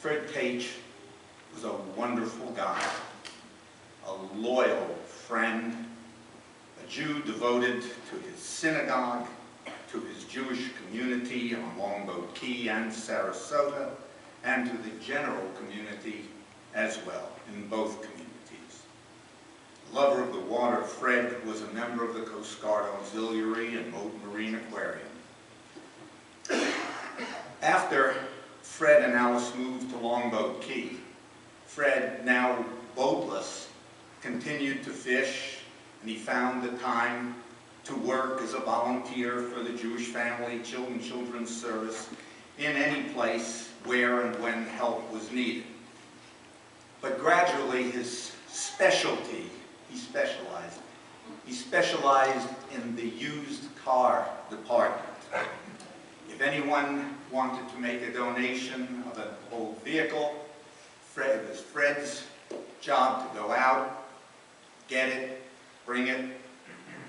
Fred Taich was a wonderful guy, a loyal friend, a Jew devoted to his synagogue, to his Jewish community on Longboat Key and Sarasota, and to the general community as well, in both communities. Lover of the water, Fred was a member of the Coast Guard Auxiliary and Moat Marine Aquarium. After Fred and Alice moved to Longboat Key, Fred, now boatless, continued to fish, and he found the time to work as a volunteer for the Jewish Family Children's Service in any place where and when help was needed. But gradually his specialty, he specialized in the used car department. If anyone wanted to make a donation of an old vehicle, it was Fred's job to go out, get it, bring it,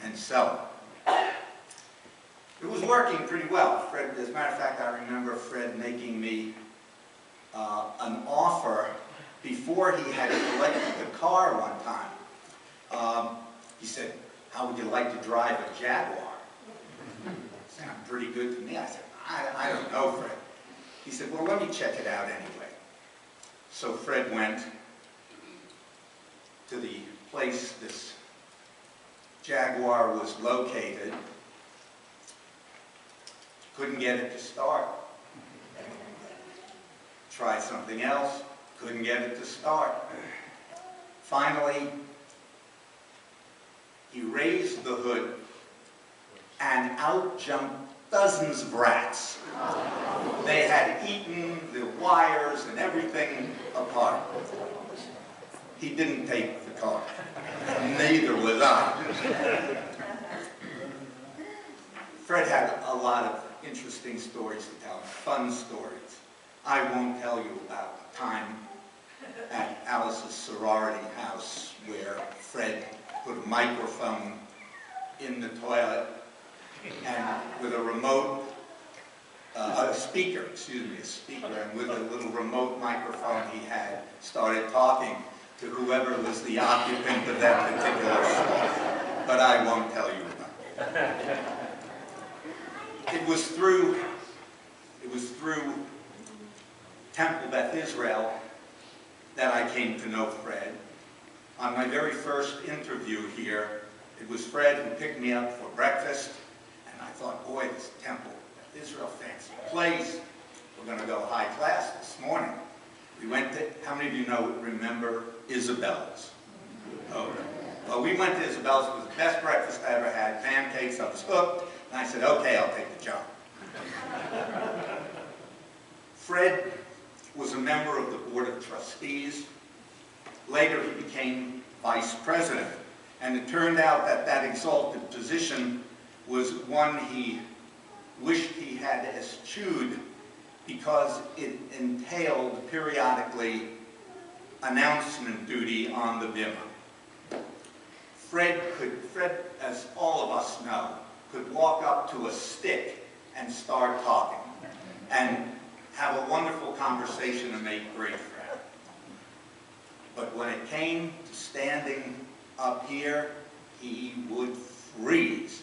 and sell it. It was working pretty well. Fred, as a matter of fact, I remember Fred making me an offer before he had collected the car one time. He said, "How would you like to drive a Jaguar?" Sounded pretty good to me. I said, I don't know, Fred. He said, "Well, let me check it out anyway." So Fred went to the place this Jaguar was located. Couldn't get it to start. Tried something else. Couldn't get it to start. Finally, he raised the hood, and out jumped dozens of rats. They had eaten the wires and everything apart. He didn't take the car. Neither was I. Fred had a lot of interesting stories to tell, fun stories. I won't tell you about the time at Alice's sorority house where Fred put a microphone in the toilet and with a remote, a speaker, and with a little remote microphone he had, started talking to whoever was the occupant of that particular stall. But I won't tell you about it. It was through Temple BETH Israel that I came to know Fred. On my very first interview here, it was Fred who picked me up for breakfast, and I thought, boy, this Temple BETH Israel, fancy place. We're going to go high class this morning. We went to, how many of you remember Isabella's? Oh, well, we went to Isabella's. It was the best breakfast I ever had. Pancakes, I was hooked, and I said, okay, I'll take the job. Fred was a member of the Board of Trustees. Later, he became vice president, and it turned out that that exalted position was one he wished he had eschewed because it entailed periodically announcement duty on the bimmer. Fred, as all of us know, could walk up to a stick and start talking and have a wonderful conversation and make great friends. But when it came to standing up here, he would freeze.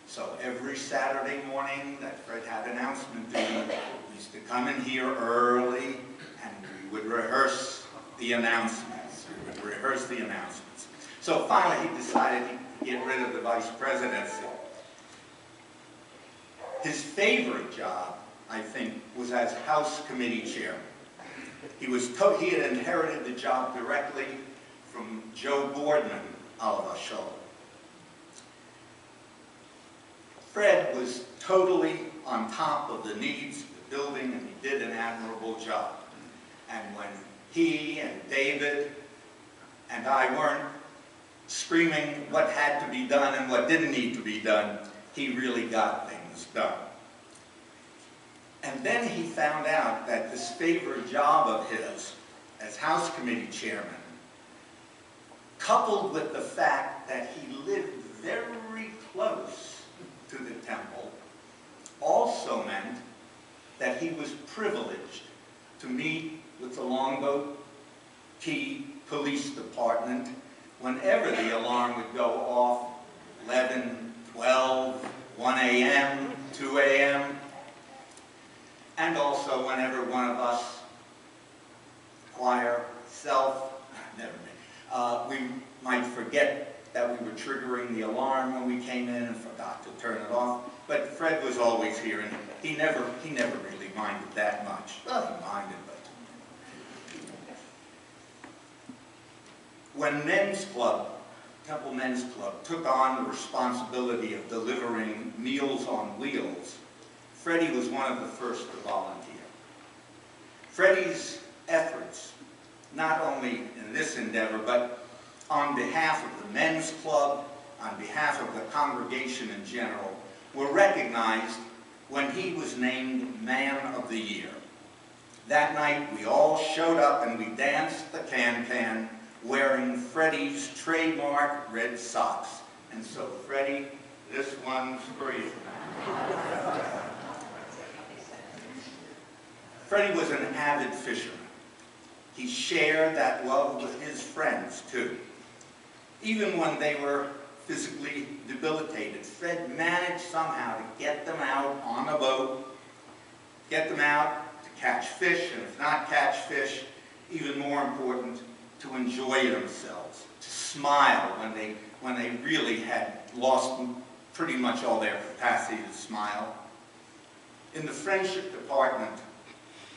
So every Saturday morning that Fred had announcement duty, we used to come in here early and we would rehearse the announcements. So finally he decided he'd get rid of the vice presidency. His favorite job, I think, was as House Committee Chairman. He had inherited the job directly from Joe Boardman, Oliver Shaw. Fred was totally on top of the needs of the building, and he did an admirable job. And when he and David and I weren't screaming what had to be done and what didn't need to be done, he really got things done. And then he found out that this favorite job of his as House Committee Chairman, coupled with the fact that he lived very close to the temple, also meant that he was privileged to meet with the Longboat Key Police Department whenever the alarm would go off, 11, 12, 1 a.m., 2 a.m., and also whenever one of us, choir, self, never mind, we might forget that we were triggering the alarm when we came in and forgot to turn it off. But Fred was always here, and he never really minded that much. Well, he minded, but when Temple Men's Club, took on the responsibility of delivering Meals on Wheels, Freddie was one of the first to volunteer. Freddie's efforts, not only in this endeavor, but on behalf of the Men's Club, on behalf of the congregation in general, were recognized when he was named Man of the Year. That night, we all showed up and we danced the can-can wearing Freddie's trademark red socks. And so, Freddie, this one's for you. Freddie was an avid fisherman. He shared that love with his friends, too. Even when they were physically debilitated, Fred managed somehow to get them out on a boat, get them out to catch fish, and if not catch fish, even more important, to enjoy themselves, to smile when they really had lost pretty much all their capacity to smile. In the friendship department,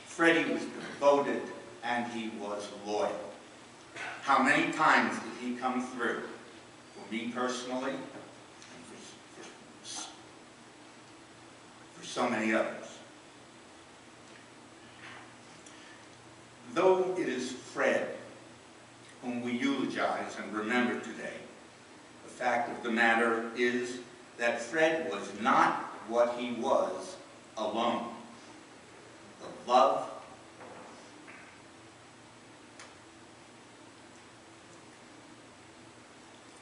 Freddie was devoted and he was loyal. How many times did he come through? For me personally, and for so many others. Though it is Fred whom we eulogize and remember today, the fact of the matter is that Fred was not what he was alone. The love,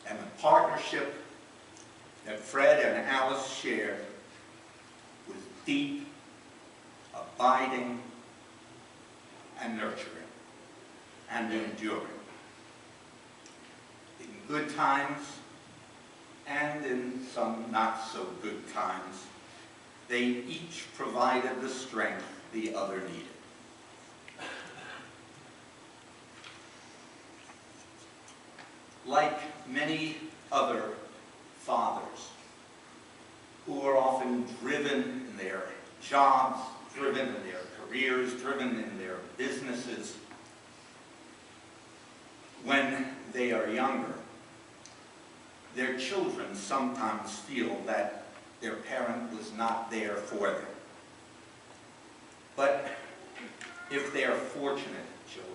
and the partnership that Fred and Alice shared was deep, abiding, and nurturing, and enduring. In good times, and in some not so good times, they each provided the strength the other needed. Like many other fathers who are often driven in their jobs, driven in their careers, driven in their businesses, when they are younger, their children sometimes feel that their parent was not there for them. But if they are fortunate children,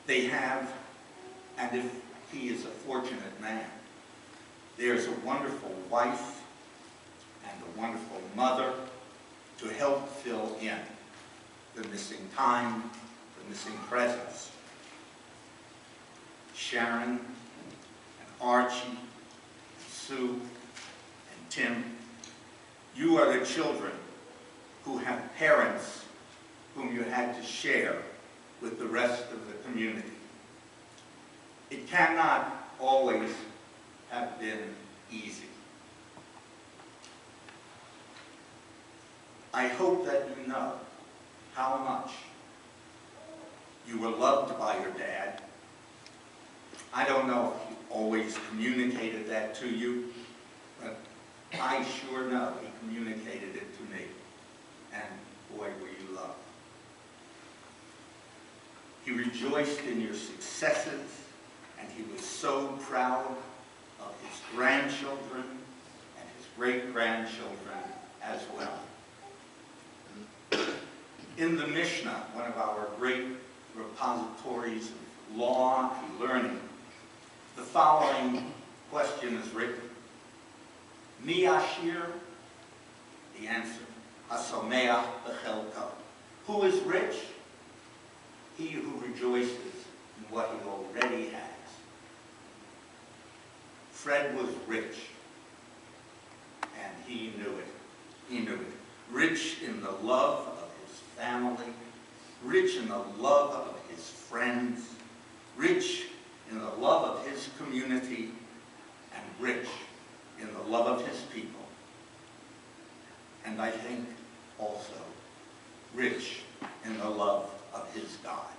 they have, and if he is a fortunate man, there's a wonderful wife and a wonderful mother to help fill in the missing time, the missing presence. Sharon and Archie, and Sue and Tim, you are the children who have parents whom you had to share with the rest of the community. It cannot always have been easy. I hope that you know how much you were loved by your dad. I don't know if he always communicated that to you, but I sure know he communicated it to me. And boy, were you loved. He rejoiced in your successes, and he was so proud of his grandchildren and his great-grandchildren as well. In the Mishnah, one of our great repositories of law and learning, the following question is written. Mi ashir? The answer, hasomeach b'chelko. Who is rich? He who rejoices in what he already has. Fred was rich, and he knew it. He knew it. Rich in the love of his family, rich in the love of his friends, rich in the love of his community, and rich in the love of his people. And I think also rich in the love of his God.